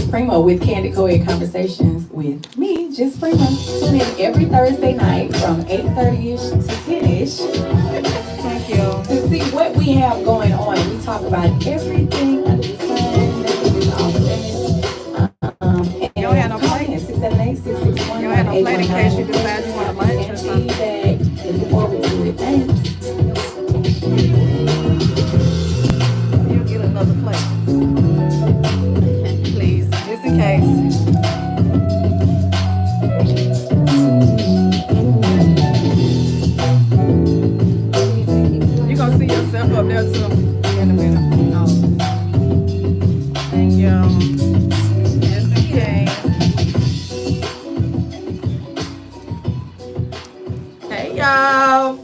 Pr1ma with Candy Co-ed Conversations with me, just Pr1ma. Tune in every Thursday night from 8:30ish to 10ish Thank you. to see what we have going on. We talk about everything under the sun, nothing is off limits. You don't have And no call plate. in 678 661 You don't have no plate in case you 1819. decide you Questions, want a topics, lunch or and something. feedback. Looking forward to it. Thanks. You'll get another plate. Please, just in case. You're gonna see yourself up there too in a minute. Oh, thank you. Just in case. Hey y'all.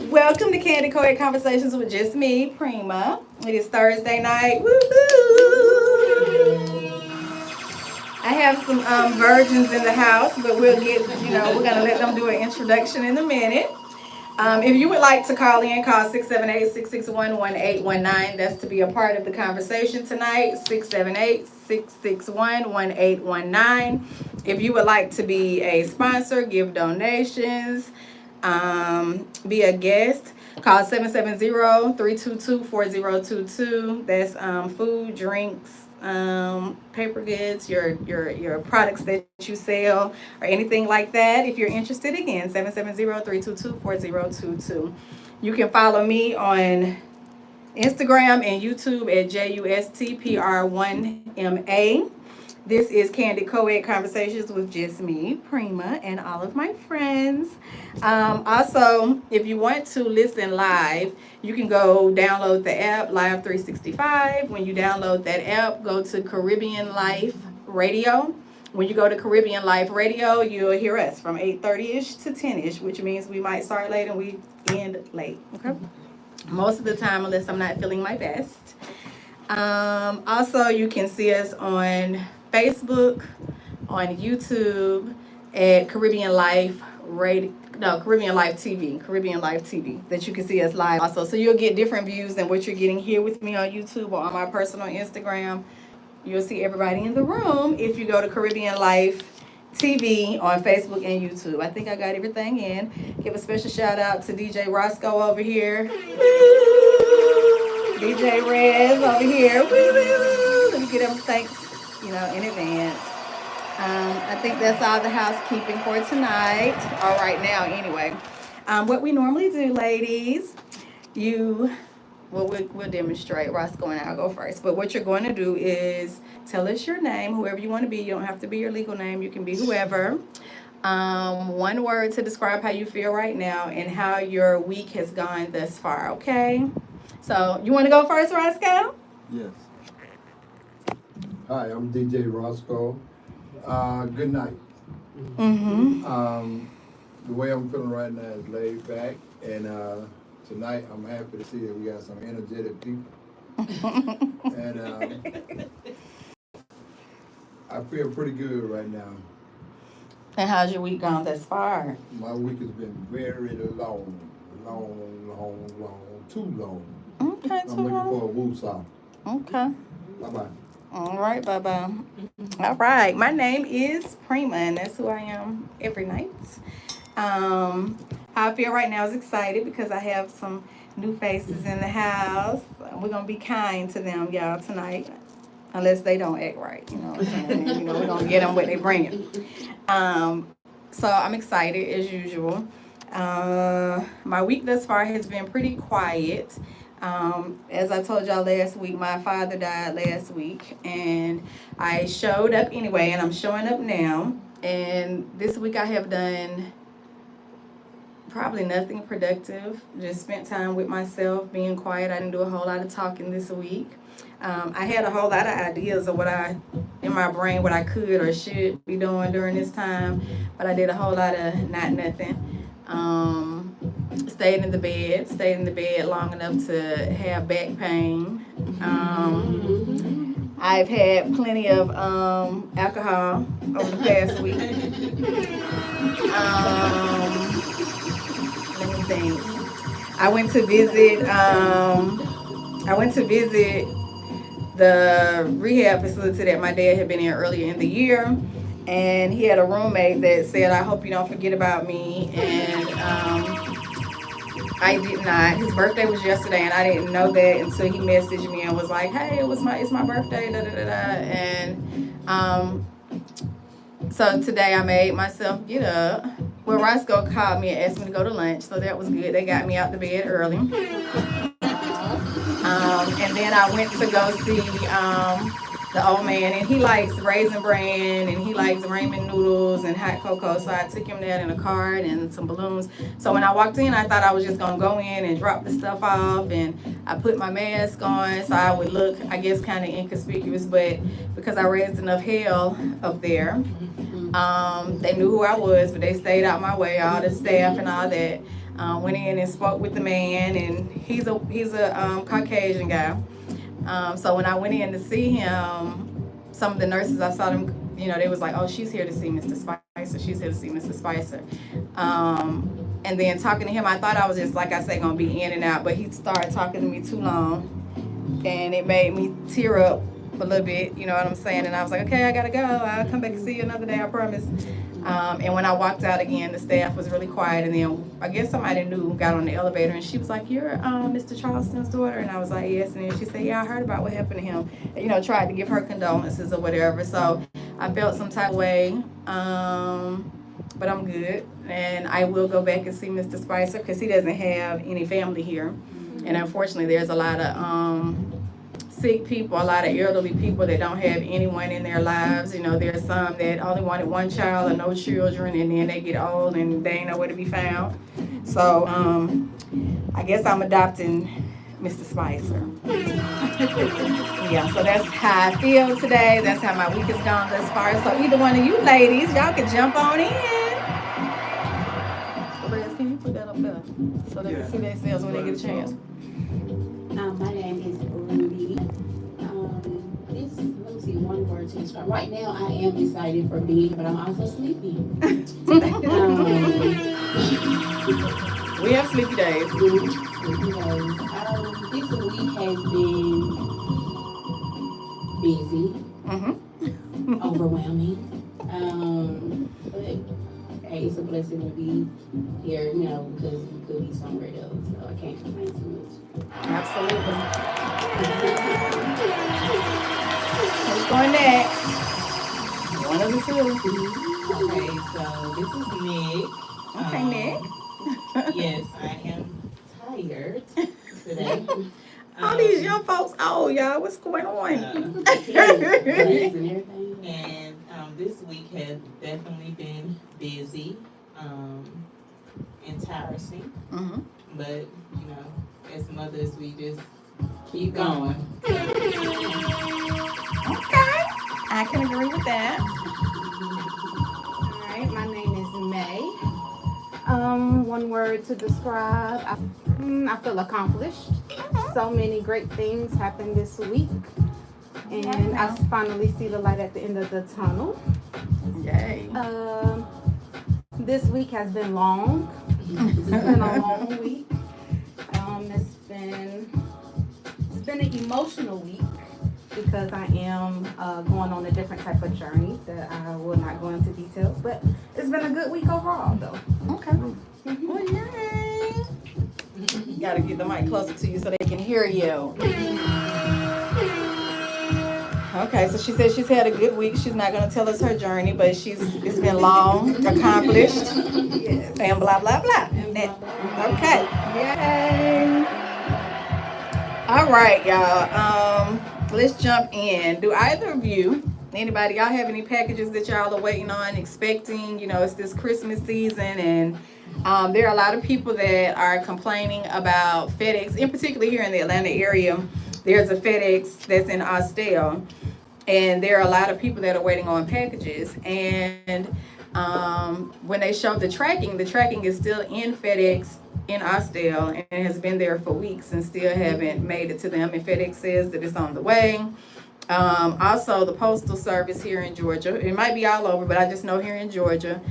Welcome to Candy Co-ed Conversations with just me, Pr1ma. It is Thursday night. Woo-hoo! I have some virgins in the house, but we're gonna let them do an introduction in a minute. If you would like to call in, call 678-661-1819. That's to be a part of the conversation tonight. 678-661-1819. If you would like to be a sponsor, give donations, be a guest, call 770-322-4022. That's food, drinks, paper goods, your products that you sell, or anything like that. If you're interested, again, 770-322-4022. You can follow me on Instagram and YouTube at JUSTPR1MA. This is Candy Co-ed Conversations with just me, Pr1ma, and all of my friends. Also, if you want to listen live, you can go download the app Live 365. When you download that app, go to Caribbean Life Radio. When you go to Caribbean Life Radio, you'll hear us from 8:30ish to 10ish, which means we might start late and we end late. Okay. Most of the time, unless I'm not feeling my best. Also, you can see us on Facebook, on YouTube, at Caribbean Life Radio. No, Caribbean Life TV. Caribbean Life TV. That you can see us live also. So you'll get different views than what you're getting here with me on YouTube or on my personal Instagram. You'll see everybody in the room if you go to Caribbean Life TV on Facebook and YouTube. I think I got everything in. Give a special shout out to DJ Roscoe over here. DJ Rez over here. Let me get him thanks, in advance. I think that's all the housekeeping for tonight. All right, now, anyway. What we normally do, ladies, we'll demonstrate. Roscoe and I'll go first. But what you're going to do is tell us your name, whoever you want to be. You don't have to be your legal name. You can be whoever. One word to describe how you feel right now and how your week has gone thus far, okay? So, you want to go first, Roscoe? Yes. Hi, I'm DJ Roscoe. Good night. Mm-hmm. The way I'm feeling right now is laid back, and tonight I'm happy to see that we got some energetic people. And I feel pretty good right now. And how's your week gone thus far? My week has been very long, too long. Okay, I'm looking for a woo-saw. Okay. Bye-bye. All right, bye-bye. All right, my name is Pr1ma, and that's who I am every night. How I feel right now is excited because I have some new faces in the house. We're going to be kind to them, y'all, tonight, unless they don't act right. You know what I'm saying? We're going to get them what they bringing. So I'm excited, as usual. My week thus far has been pretty quiet. As I told y'all last week, my father died last week, and I showed up anyway, and I'm showing up now. And this week I have done probably nothing productive. Just spent time with myself, being quiet. I didn't do a whole lot of talking this week. I had a whole lot of ideas of in my brain, what I could or should be doing during this time, but I did a whole lot of nothing. Stayed in the bed long enough to have back pain. I've had plenty of alcohol over the past week. Let me think. I went to visit the rehab facility that my dad had been in earlier in the year. And he had a roommate that said, I hope you don't forget about me. And I did not. His birthday was yesterday, and I didn't know that until he messaged me and was like, "Hey, it's my birthday." Da da da da. And so today I made myself get up. Well, Roscoe called me and asked me to go to lunch, so that was good. They got me out the bed early. And then I went to go see the old man, and he likes Raisin Bran, and he likes ramen noodles and hot cocoa. So I took him there in a cart and some balloons. So when I walked in, I thought I was just gonna go in and drop the stuff off, and I put my mask on so I would look, I guess, kind of inconspicuous. But because I raised enough hell up there, they knew who I was, but they stayed out my way. All the staff and all that went in and spoke with the man, and he's a Caucasian guy. So when I went in to see him, some of the nurses, I saw them, they was like, oh, she's here to see Mr. Spicer. She's here to see Mr. Spicer. And then talking to him, I thought I was just, like I say, going to be in and out, but he started talking to me too long, and it made me tear up a little bit, you know what I'm saying? And I was like, okay, I got to go. I'll come back and see you another day, I promise. And when I walked out again, the staff was really quiet. And then I guess somebody new got on the elevator, and she was like, you're Mr. Charleston's daughter? And I was like, yes. And then she said, yeah, I heard about what happened to him. Tried to give her condolences or whatever. So I felt some type of way. But I'm good. And I will go back and see Mr. Spicer because he doesn't have any family here. And unfortunately, there's a lot of sick people, a lot of elderly people that don't have anyone in their lives. There's some that only wanted one child or no children, and then they get old and they ain't nowhere to be found. So I guess I'm adopting Mr. Spicer. Yeah, so that's how I feel today. That's how my week has gone thus far. So either one of you ladies, y'all can jump on in. Liz, can you put that up there so they can see themselves when they get a chance? My name is Ruby. Let me see, one word to describe. Right now, I am excited for being, but I'm also sleepy. We have sleepy days. Sleepy days. This week has been busy, overwhelming. But hey, it's a blessing to be here, because we could be somewhere else, so I can't complain too much. Absolutely. Who's going next? One of the two. Okay, so this is Nick. Okay, Nick. Yes, I am tired today. All these young folks, y'all, what's going on? And this week has definitely been busy, and tiresome. But, as mothers, we just keep going. Okay, I can agree with that. All right, my name is May. One word to describe, I feel accomplished. So many great things happened this week, and I finally see the light at the end of the tunnel. Yay. This week has been long. It's been a long week. It's been an emotional week because I am going on a different type of journey that I will not go into details, but it's been a good week overall, though. Okay. Well, yay. You gotta get the mic closer to you so they can hear you. Okay, so she said she's had a good week. She's not gonna tell us her journey, but it's been long, accomplished, Yes. and blah blah blah. Okay. Yay. All right, y'all. Let's jump in. Do either of you, anybody, y'all have any packages that y'all are waiting on, expecting? It's this Christmas season, and there are a lot of people that are complaining about FedEx, in particular here in the Atlanta area. There's a FedEx that's in Austell, and there are a lot of people that are waiting on packages. And when they show the tracking is still in FedEx in Austell, and it has been there for weeks and still haven't made it to them. And FedEx says that it's on the way. Also, the Postal Service here in Georgia, it might be all over, but I just know here in Georgia,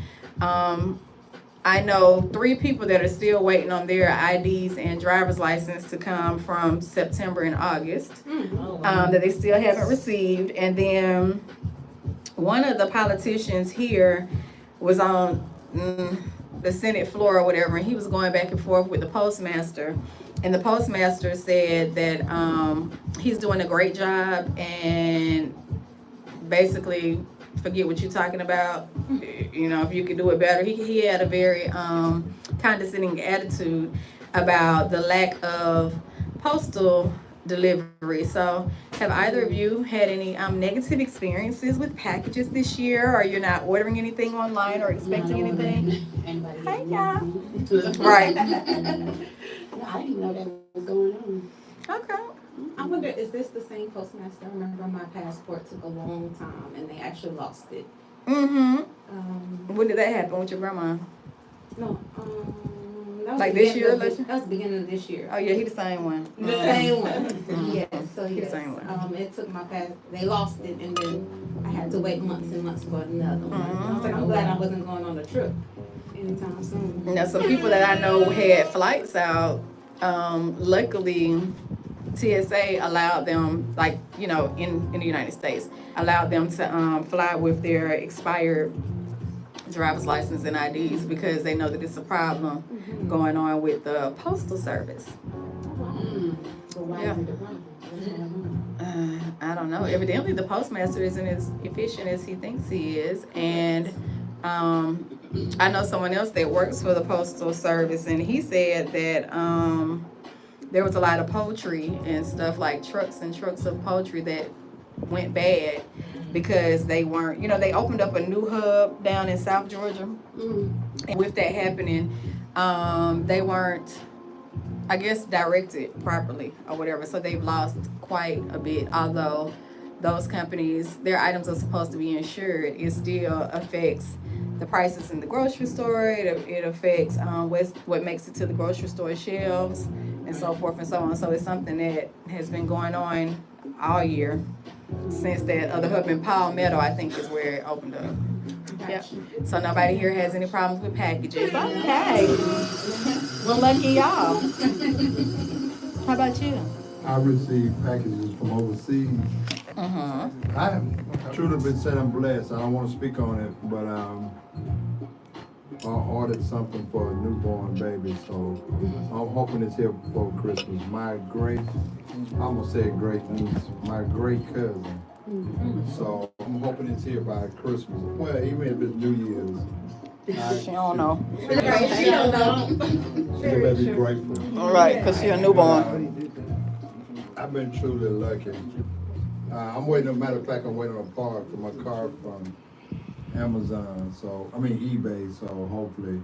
I know 3 people that are still waiting on their IDs and driver's license to come from September and August. That they still haven't received. And then one of the politicians here was on the Senate floor or whatever, and he was going back and forth with the postmaster. And the postmaster said that he's doing a great job and basically forget what you're talking about. You know, if you could do it better. He had a very condescending attitude about the lack of postal delivery. So have either of you had any negative experiences with packages this year, or you're not ordering anything online or expecting anything? Anybody Hey, get Right. No, I didn't even know that was going on. Okay. I wonder, is this the same postmaster? I remember my passport took a long time and they actually lost it. When did that happen with your grandma? No, that was Like the this beginning year, of Alicia? That was the beginning of this year. Oh yeah, he the same one. The same one. Yes, so He the yes. same one. It took my they lost it and then I had to wait months and months for another one. I was like, I'm glad I wasn't going on a trip anytime soon. Now some people that I know had flights out. Luckily, TSA allowed them, like, you know, in the United States, allowed them to fly with their expired driver's license and IDs because they know that it's a problem going on with the postal service. So why Yeah. is it a problem? What's going on? I don't know. Evidently, the postmaster isn't as efficient as he thinks he is, and I know someone else that works for the postal service, and he said that there was a lot of poultry and stuff, like trucks and trucks of poultry that went bad because they weren't, you know, they opened up a new hub down in South Georgia, and with that happening, they weren't, I guess, directed properly or whatever, so they've lost quite a bit. Although those companies, their items are supposed to be insured, it still affects the prices in the grocery store. It affects what makes it to the grocery store shelves and so forth and so on. So it's something that has been going on all year since that other hub in Palmetto, I think, is where it opened up. Yep. So nobody here has any problems with packages. Okay. Well, lucky y'all. How about you? I receive packages from overseas. I have truly been said I'm blessed. I don't want to speak on it, but I ordered something for a newborn baby, so I'm hoping it's here before Christmas. My great, I almost said great niece, my great cousin. So I'm hoping it's here by Christmas. Well, even if it's New Year's. She don't know. She don't know. She may be grateful. All right, because she a newborn. I've been truly lucky. I'm waiting, as a matter of fact, I'm waiting on a part for my car from Amazon, so, I mean eBay, so hopefully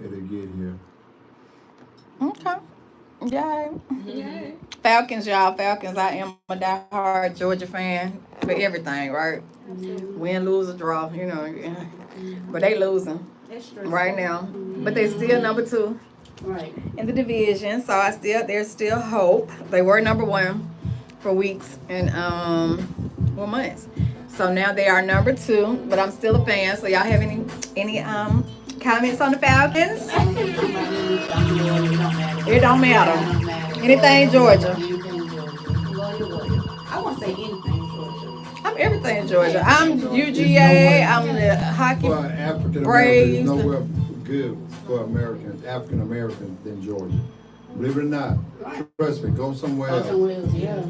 it'll get here. Okay. Yay. Falcons, y'all. Falcons. I am a diehard Georgia fan for everything, right? Win, lose, or draw, you know. Yeah. But they losing right now. But they still number 2 Right. in the division, so there's still hope. They were number 1 for weeks and months. So now they are number 2, but I'm still a fan. So y'all have any comments on the Falcons? It don't matter. Anything Georgia. I won't say anything, Georgia. I'm everything Georgia. I'm UGA. I'm the hockey. For African Braves. Americans, nowhere good for African Americans than Georgia. Believe it or not, trust me, go somewhere Oh, else. somewhere else, yeah.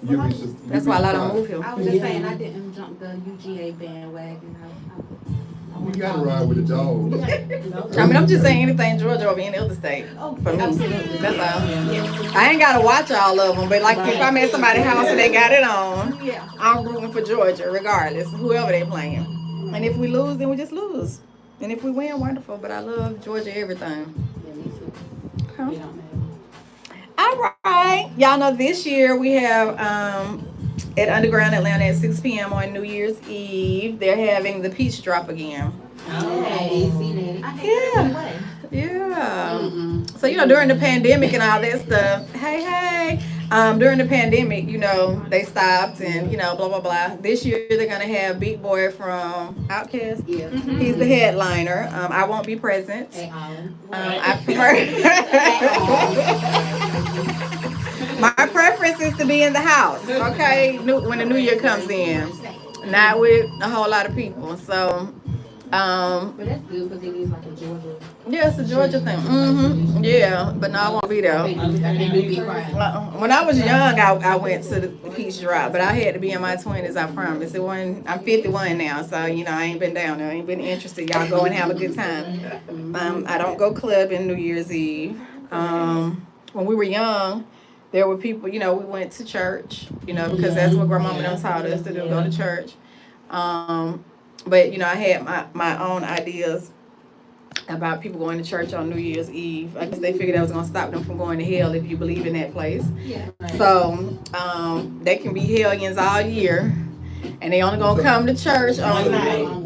You'll be That's why a lot of them surprised. move here. I was just saying, I didn't jump the UGA bandwagon. You gotta ride with the dog. I mean, I'm just saying anything Georgia over any other state. Oh, For me, absolutely. that's all. I ain't gotta watch all of them, but like if I'm at somebody's house and they got it on, Yeah. I'm rooting for Georgia regardless, whoever they playing. And if we lose, then we just lose. And if we win, wonderful. But I love Georgia everything. Yeah, me too. Okay. It don't matter. All right, y'all know this year we have at Underground Atlanta at 6 p.m. on New Year's Eve. They're having the peach drop again. I ain't seen I that. hate that way. Yeah. Mm-mm. So, you know, during the pandemic and all that stuff, hey, During the pandemic, you know, they stopped and, you know, blah, blah, blah. This year they're going to have Big Boy from Outkast. Yeah. He's the headliner. I won't be present. Hey, Ollie. I prefer. My preference is to be in the house, okay, when the new year comes in. Not with a whole lot of people. So, But that's good because it is like a Georgia. yeah, it's a Georgia thing. Yeah, but no, I won't be there. I can't do Big Pride. When I was young, I went to the Peach Drop, but I had to be in my 20s, I promise. I'm 51 now, so, you know, I ain't been down there. I ain't been interested. Y'all go and have a good time. I don't go clubbing New Year's Eve. When we were young, there were people, you know, we went to church, you know, because that's what grandmama done taught us to do, go to church. But, you know, I had my own ideas about people going to church on New Year's Eve. I guess they figured that was going to stop them from going to hell if you believe in that place. Yeah. Right. So, they can be hellions all year, and they only going to come to church on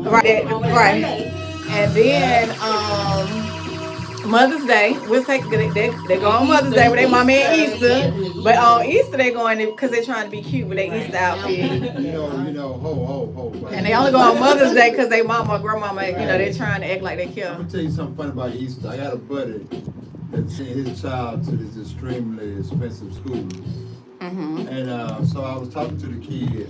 right. And then, Mother's Day, they go on Mother's Day with their mama at Easter, but on Easter they going because they're trying to be cute with their Easter outfit. You know, ho. And they only go on Mother's Day because they mama or grandmama, you know, they're trying to act like they I'm care. gonna tell you something funny about Easter. I got a buddy that sent his child to this extremely expensive school. And so I was talking to the kid,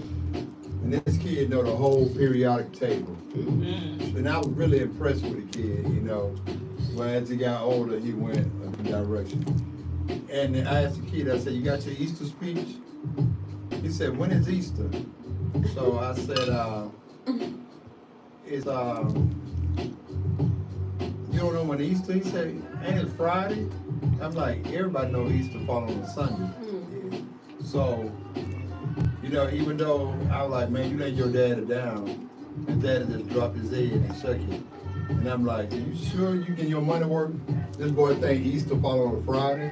and this kid know the whole periodic table. And I was really impressed with the kid, you know. Well, as he got older, he went a new direction. And I asked the kid, I said, you got your Easter speech? He said, when is Easter? So I said, it's, you don't know when Easter? He said, ain't it Friday? I'm like, everybody know Easter fall on a Sunday. So, you know, even though I was like, man, you let your daddy down, and daddy just dropped his head and shook it. And I'm like, are you sure you get your money work? This boy think Easter fall on a Friday.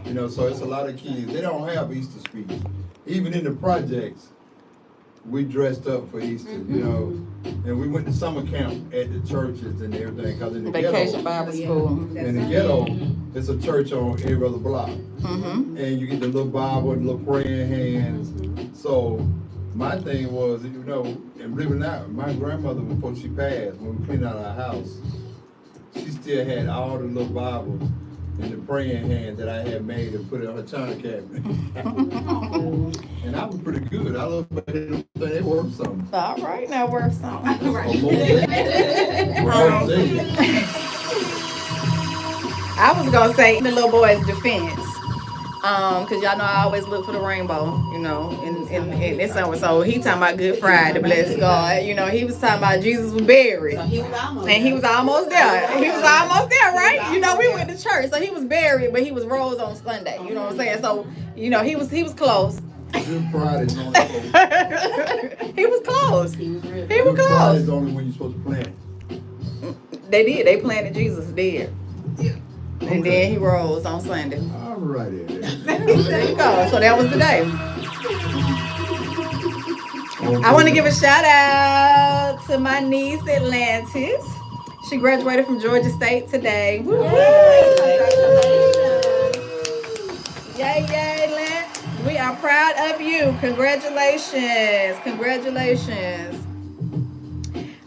You know, so it's a lot of kids. They don't have Easter speech. Even in the projects, we dressed up for Easter, you know. And we went to summer camp at the churches and everything. Cause in the Vacation Bible school. in the ghetto, it's a church on every other block. And you get the little Bible and the little praying hands. So my thing was, you know, and believe it or not, my grandmother, before she passed, when we cleaned out our house, she still had all the little Bibles and the praying hand that I had made and put it on her china cabinet. And I was pretty good. I look back at them, they worth something. All right, now worth something. Or more than- I was gonna say in the little boy's defense, cause y'all know I always look for the rainbow, you know, in this summer. So he talking about Good Friday, bless God. You know, he was talking about Jesus was buried. So he was almost And he was almost there. He was almost there, right? You know, we went to church, so he was buried, but he was rose on Sunday. You know what I'm saying? So, you know, he was close. Good Friday's only He was close. He was real. He was Good close. Friday's only when you're supposed to plant. They did. They planted Jesus dead. And then he rose on Sunday. All right, then. There you go. So that was the day. I want to give a shout out to my niece Atlantis. She graduated from Georgia State today. Woo woo! Yay, yay, Lance. We are proud of you. Congratulations. Congratulations.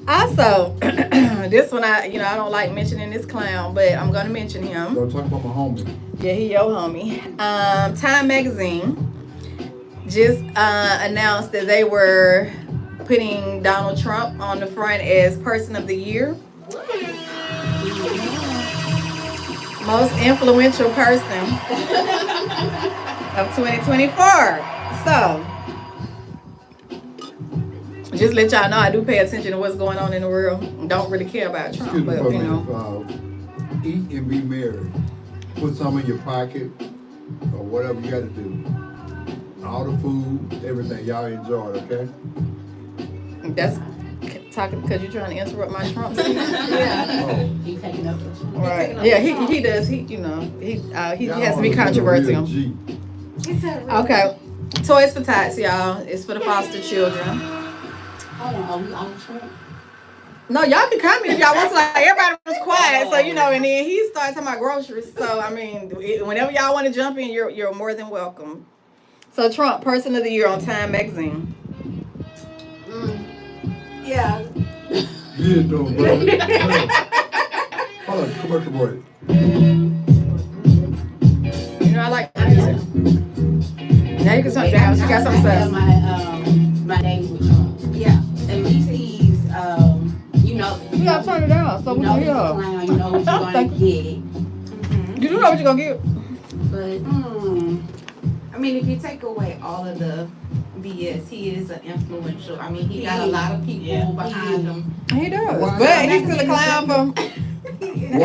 Also, this one I don't like mentioning this clown, but I'm gonna mention him. Don't talk about my homie. Yeah, he your homie. Time Magazine just announced that they were putting Donald Trump on the front as Person of the Year. Most influential person of 2024. So, just let y'all know I do pay attention to what's going on in the world. Don't really care about Trump, Excuse me but for a you know. minute. Eat and be merry. Put some in your pocket or whatever you got to do. All the food, everything. Y'all enjoy it, okay? That's talking because you're trying to interrupt my Trump speech. Yeah. Oh. He taking up with you. Right. Yeah, he does. He has to be controversial. G. Okay. Toys for Tots, y'all. It's for the foster children. Hold on, are we on Trump? No, y'all can come if y'all want to. Like, everybody was quiet, so you know. And then he started talking about groceries. So I mean, whenever y'all want to jump in, you're more than welcome. So Trump, Person of the Year on Time Magazine. Yeah. You ain't doing, bro. Hold on, commercial break. You know I like the music. Now you can turn it down. She got something to I have say. my days with Trump. Yeah. At least he's, you know. You gotta turn it down so You we know can he's a hear. clown. You know what you're gonna get. You do know what you're gonna get. But I mean, if you take away all of the BS, he is an influential. I mean, he got a lot of people behind him. He does. Why- But he's still a clown for.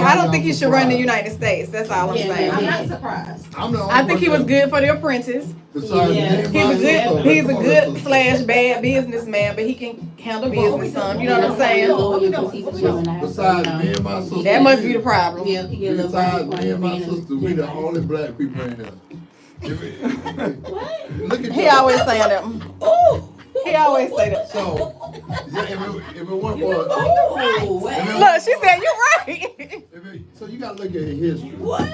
I don't think he should run the surprised? United States. That's all I'm Yeah, saying. I'm not surprised. I'm the only I think he was person good for The Apprentice. besides Yeah. me and He's my a sister. good, he's a Come on, good sister. slash bad businessman, but he can handle business some. You know what I'm saying? Besides me and my sister. That must be the problem. Yeah, he get a little Besides brain me and my being a sister, we the Gemini. only black people in here. Look at He y'all. always saying that. He always say that. So, yeah, if it weren't for, Look, she said you're right. so you gotta look at history. What?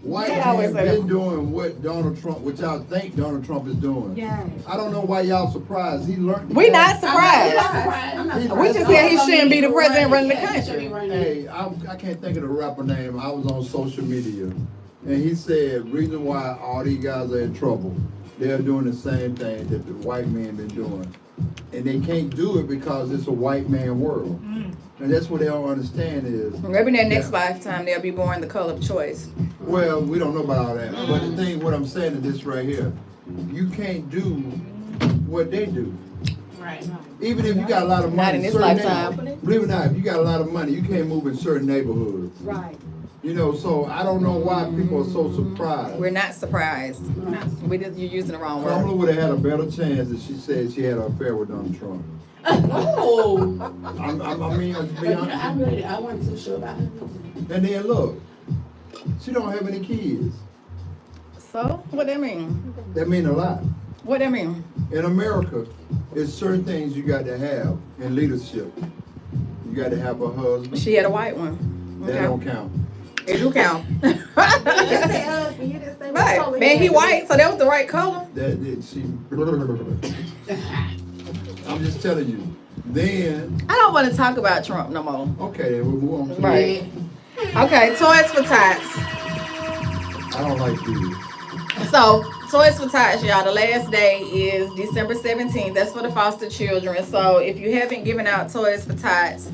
White He always men say been that. doing what Donald Trump, what y'all think Donald Trump is doing. Yeah. I don't know why y'all surprised. He learned. We not surprised. I'm not He- We just said he shouldn't be the president running the country. Hey, I can't think of the rapper name. I was on social media, and he said reason why all these guys are in trouble. They're doing the same thing that the white men been doing, and they can't do it because it's a white man world. And that's what they don't understand is. Maybe in their next lifetime they'll be born the color of choice. Well, we don't know about all that, but the thing, what I'm saying is this right here: you can't do what they do. Right. Even if you got a lot of money, Not in this certain lifetime. believe it or not, if you got a lot of money, you can't move in certain neighborhoods. Right. You know, so I don't know why people are so surprised. We're not surprised. You're using the wrong Kamala word. would have had a better chance if she said she had an affair with Donald Trump. Oh. I mean, to But be you know, honest. I wasn't too sure about him. And then look, she don't have any kids. So what that mean? That mean a lot. What that mean? In America, there's certain things you got to have in leadership. You got to have a husband. She had a white one. That don't count. It do count. You just say husband. You just say what Right. color Man, he you white, so that was the right color. She. I'm just telling you. Then, I don't want to talk about Trump no more. okay, then we'll move on to Right. Okay, Toys for Tots. I don't like these. So, Toys for Tots, y'all. The last day is December 17th. That's for the foster children. So, if you haven't given out Toys for Tots,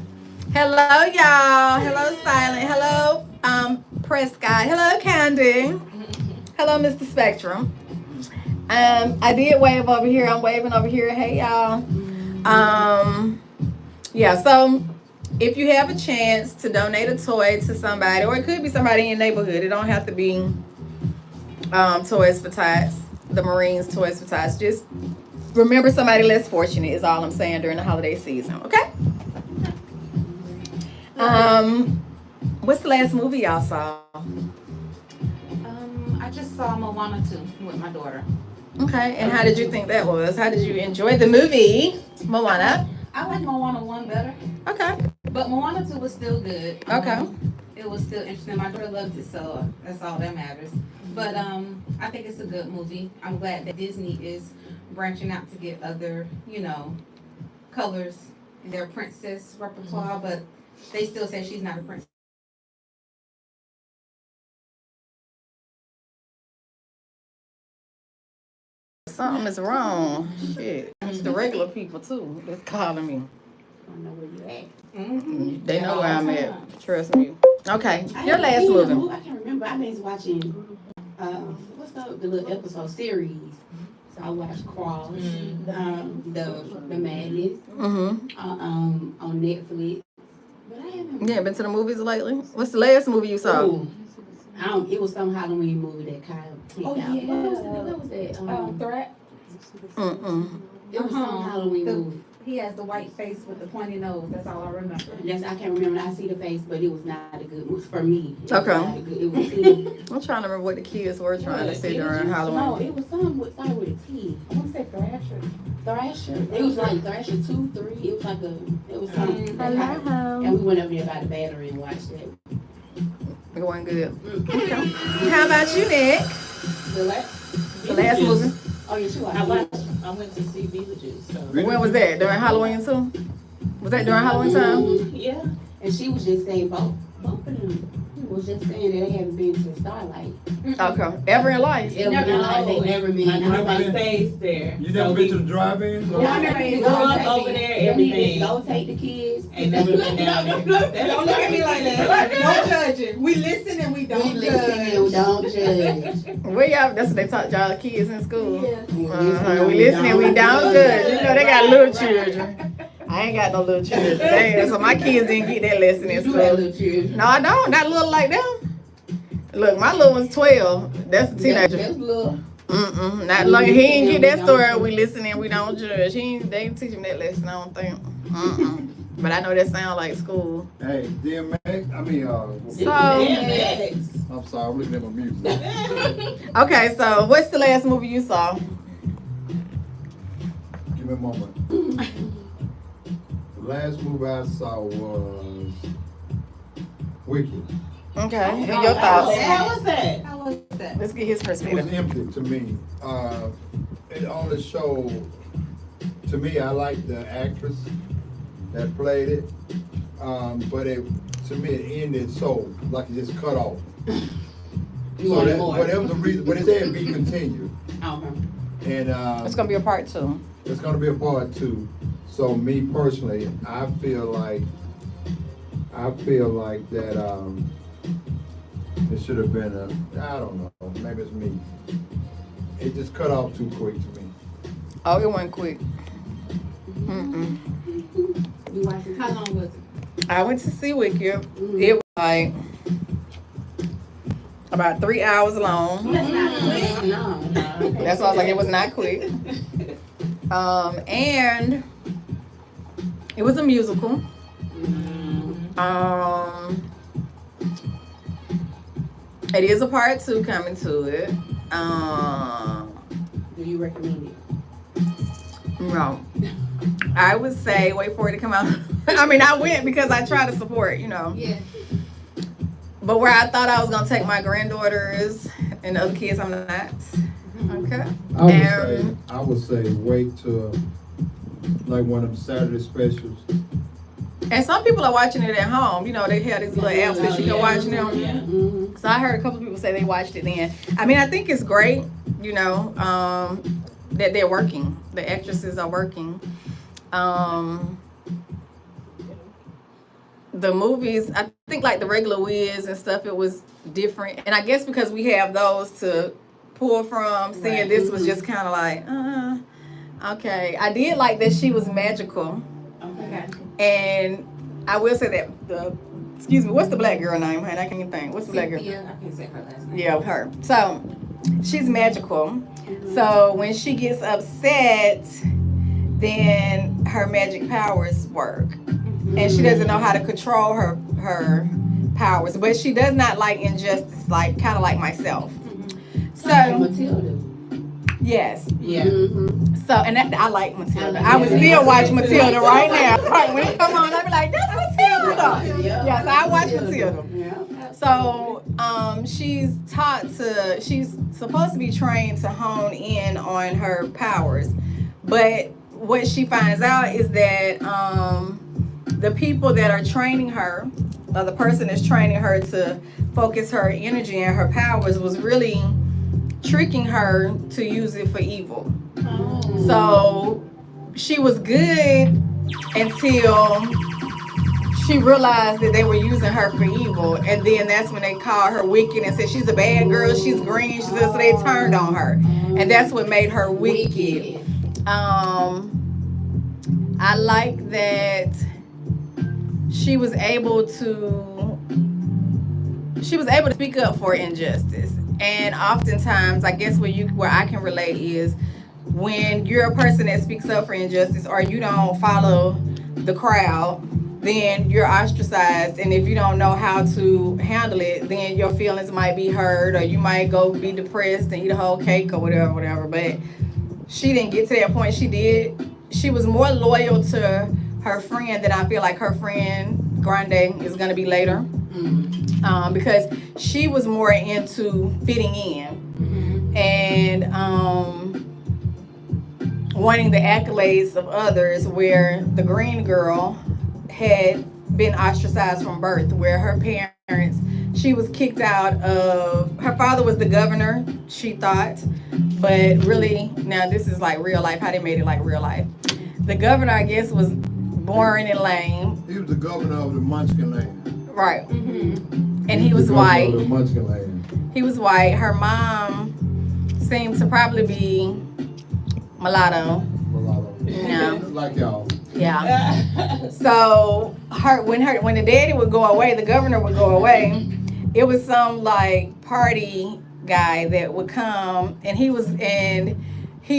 hello, y'all. Hello, Silent. Hello, Prescott. Hello, Candy. Hello, Mr. Spectrum. I did wave over here. I'm waving over here. Hey, y'all. Yeah. So, if you have a chance to donate a toy to somebody, or it could be somebody in your neighborhood, it don't have to be Toys for Tots, the Marines Toys for Tots. Just remember somebody less fortunate is all I'm saying during the holiday season, okay? What's the last movie y'all saw? I just saw Moana 2 with my daughter. Okay, and how did you think that was? How did you enjoy the movie, Moana? I like Moana 1 better, Okay, but Moana 2 was still good. okay. It was still interesting. My daughter loved it, so that's all that matters. But I think it's a good movie. I'm glad that Disney is branching out to get other, colors in their princess repertoire, but they still say she's not a princess. Something is wrong. Shit, it's the regular people too that's calling me. I don't know where you at. Mm-hmm. They know where I'm at. Trust me. Okay, I your haven't last seen the movie. I can't remember. I've been watching, what's the little episode series? So I watched Cross, the Madness, on Netflix. But I haven't. You ain't been to the movies lately? What's the last movie you saw? Ooh. It was some Halloween movie that Kyle picked out. yeah. What was that? Threat. It was some Halloween movie. He has the white face with the pointy nose. That's all I remember. I can't remember. I see the face, but it was not a good movie for me. It was Okay. not a good- It was. I'm trying to remember what the kids were trying to say during No, Halloween. it was something with started with a T. I want to say Thrasher. Thrasher. It was like Thrasher 2, 3. It was like it was something. And we went over there by the battery and watched it. It wasn't good. Okay. How about you, Nick? The last The last movie? Oh, yeah, she watched I it. went to see Beetlejuice. So. When was that? During Halloween too? Was that during Halloween time? Yeah. And she was just saying both of them was just saying that they haven't been to Starlight. Okay. Ever in life? Ever in life, they never been. My never grandma been? stays there. You never been to the drive-in? Y'all never been to Grew up take over the- there, y'all need to everything. Go take the kids. Ain't never been down there. Don't look at me like that. Don't judge it. We listen and we We don't listen and judge. don't judge. Where y'all, that's what they taught y'all kids in school. We We listen and we don't judge. You know, they got little children. I ain't got no little children. Dang, so my kids didn't get that lesson in You got school. little children. No, I don't. Not little like them. Look, my little one's 12. That's a teenager. That's little. Not like he ain't get that story. We listen and we don't judge. They ain't teach him that lesson. I don't think. But I know that sound like school. Hey, DMX, So I'm sorry, I'm looking at my music. okay, so what's the last movie you saw? Give me a moment. The last movie I saw was Wicked. Okay, and your thoughts? How was that? How was that? Let's get his It was perspective. empty to me. It only showed, to me, I like the actress that played it. But to me, it ended so, like it just cut off. You So wanted that, more. whatever the reason, but it said be continued. Okay. And It's gonna be a part 2. it's gonna be a part 2. So me personally, I feel like that it should have been I don't know, maybe it's me. It just cut off too quick to me. Oh, it went quick. You watched it? How long was it? I went to see Wicked. It was like about 3 hours long. No. That's why I was like, it was not quick. And it was a musical. It is a part 2 coming to it. Do you recommend it? No. I would say wait for it to come out. I mean, I went because I try to support, you know. Yeah. But where I thought I was gonna take my granddaughters and the other kids, I'm not. Okay. I would say wait till like one of them Saturday specials. And some people are watching it at home. You know, they have these little apps that you can watch now. Yeah. So I heard a couple people say they watched it then. I mean, I think it's great, you know, that they're working. The actresses are working. The movies, I think like the regular Wiz and stuff, it was different. And I guess because we have those to pull from, seeing this was just kind of like, okay. I did like that she was magical. Okay. And I will say that excuse me, what's the black girl name, honey? I can't even think. What's the black girl? I can't say her last name. Yeah, her. So she's magical. So when she gets upset, then her magic powers work. And she doesn't know how to control her powers. But she does not like injustice, like kind of like myself. So Matilda. yes. Yeah. So and I like Matilda. I would still watch Matilda right now. Right, when it come on, I'd be like, that's Matilda. Yeah, so I watch Matilda. Yeah. So she's supposed to be trained to hone in on her powers. But what she finds out is that the people that are training her, or the person that's training her to focus her energy and her powers, was really tricking her to use it for evil. So she was good until she realized that they were using her for evil, and then that's when they called her wicked and said she's a bad girl, she's green, so they turned on her, and that's what made her wicked. I like that she was able to speak up for injustice. And oftentimes, I guess where I can relate is when you're a person that speaks up for injustice, or you don't follow the crowd, then you're ostracized. And if you don't know how to handle it, then your feelings might be hurt, or you might go be depressed and eat a whole cake or whatever. But she didn't get to that point. She was more loyal to her friend than I feel like her friend Grande is going to be later. Because she was more into fitting in. And wanting the accolades of others, where the green girl had been ostracized from birth, where her parents, she was kicked out of, her father was the governor, she thought, but really, now this is like real life, how they made it like real life. The governor, I guess, was boring and lame. He was the governor of the Munchkin Land. Right. Mm-hmm. And he was white. The Munchkin Land. He was white. Her mom seemed to probably be mulatto. Mulatto. Yeah. Like y'all. Yeah. So when the daddy would go away, the governor would go away. It was some like party guy that would come, and he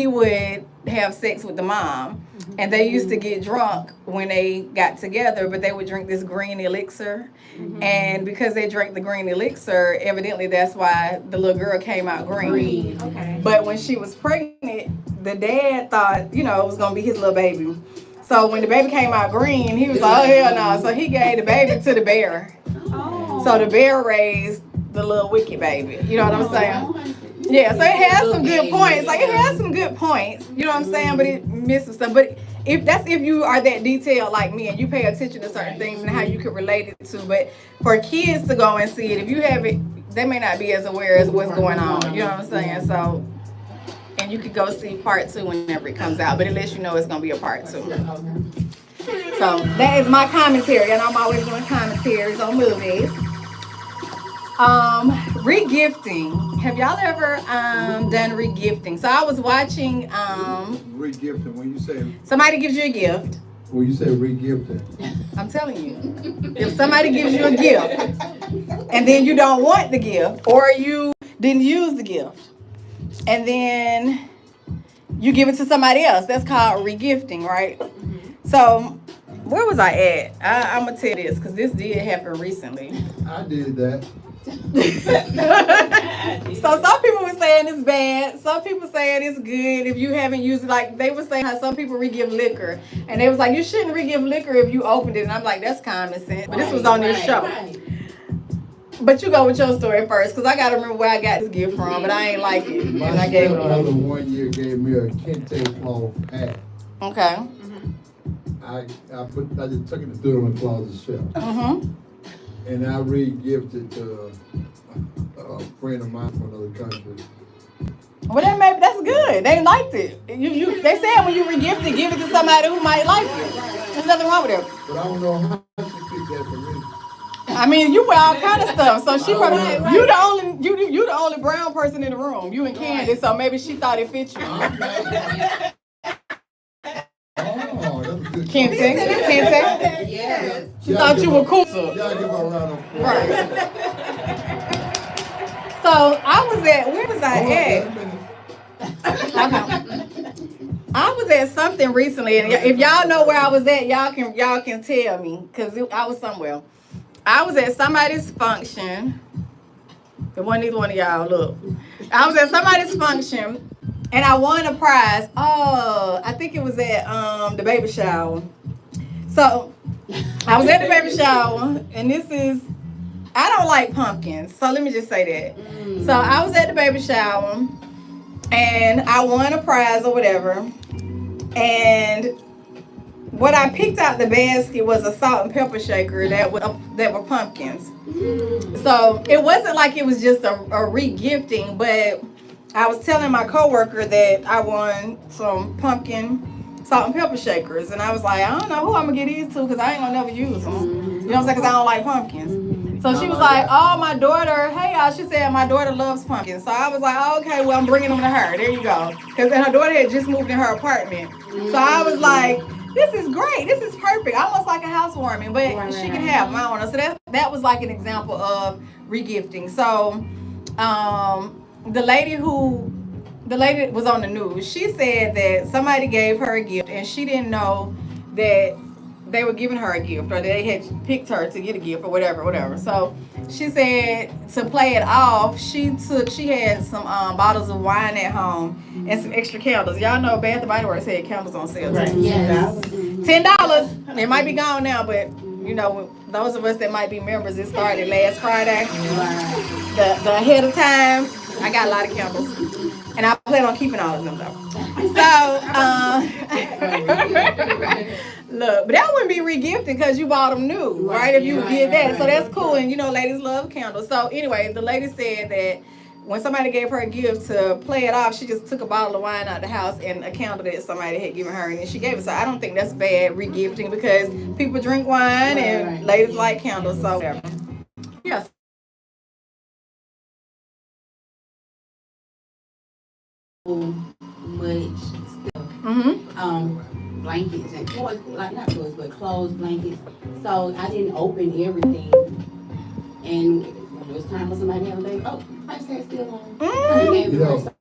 would have sex with the mom. And they used to get drunk when they got together, but they would drink this green elixir. Mm-hmm. And because they drank the green elixir, evidently that's why the little girl came out green. Okay. But when she was pregnant, the dad thought, it was going to be his little baby. So when the baby came out green, he was like, oh, hell no. So he gave the baby to the bear. Oh. So the bear raised the little wicked baby. You know what I'm saying? Yeah, so it has some good points. Like, it has some good points. You know what I'm saying? But it misses stuff. But if you are that detailed like me and you pay attention to certain things and how you could relate it to. But for kids to go and see it, if you have it, they may not be as aware as what's going on. You know what I'm saying? So, and you could go see part 2 whenever it comes out. But it lets you know it's going to be a part 2. So that is my commentary. And I'm always doing commentaries on movies. Regifting. Have y'all ever done regifting? So I was watching Regifting. When you say somebody gives you a gift. when you say regifting. I'm telling you. If somebody gives you a gift and then you don't want the gift, or you didn't use the gift, and then you give it to somebody else, that's called regifting, right? Mm-hmm. So where was I at? I'm gonna tell this because this did happen recently. I did that. So some people were saying it's bad, some people saying it's good if you haven't used it. Like they were saying how some people re-give liquor, and they was like, you shouldn't re-give liquor if you opened it, and I'm like, that's common sense. But this was on this show. But you go with your story first, because I gotta remember where I got this gift from, but I ain't like it, and I gave it My away. stepmother 1 year gave me a kente cloth hat. Okay. I just took it and threw it on the closet shelf. Mm-hmm. And I re-gifted to a friend of mine from another country. Well, that's good. They liked it. They said when you re-gift it, give it to somebody who might like it. There's nothing wrong with it. But I don't know how she picked that for me. I mean, you wear all kind of stuff, so she probably you the only brown person in the room. You and Candy, so maybe she thought it fit you. Oh, that's a good Kente. Yes. She thought you were cool. Y'all give her a round of applause. Right. So where was I at? I was at something recently, and if y'all know where I was at, y'all can tell me, because I was somewhere. I was at somebody's function. It wasn't either one of y'all. Look, I was at somebody's function, and I won a prize. Oh, I think it was at the baby shower. So I was at the baby shower, and I don't like pumpkins, so let me just say that. So I was at the baby shower, and I won a prize or whatever, and what I picked out the basket was a salt and pepper shaker that were pumpkins. So it wasn't like it was just a re-gifting, but I was telling my coworker that I won some pumpkin salt and pepper shakers, and I was like, I don't know who I'm gonna get these to, because I ain't gonna never use them. You know what I'm saying? Because I don't like pumpkins. So she was like, oh, my daughter, hey y'all, she said my daughter loves pumpkins. So I was like, oh, okay, well, I'm bringing them to her. There you go. Because her daughter had just moved in her apartment. So I was like, this is great. This is perfect. Almost like a housewarming, but she can have them. I don't know. So that was like an example of regifting. So the lady was on the news. She said that somebody gave her a gift and she didn't know that they were giving her a gift, or they had picked her to get a gift or whatever. So she said to play it off, she had some bottles of wine at home and some extra candles. Y'all know Bath & Body Works had candles on sale too. Yes. $10. It might be gone now, but those of us that might be members, it started last Friday. The ahead of time, I got a lot of candles. And I plan on keeping all of them though. Look, but that wouldn't be regifting because you bought them new, right? If you did that. So that's cool. And you know, ladies love candles. So anyway, the lady said that when somebody gave her a gift to play it off, she just took a bottle of wine out the house and a candle that somebody had given her, and then she gave it. So I don't think that's bad regifting because people drink wine and ladies like candles. So yes. Much stuff. Blankets and toys, like not toys, but clothes, blankets. So I didn't open everything. And when it was time for somebody to have a baby, oh, I just had still on. You know,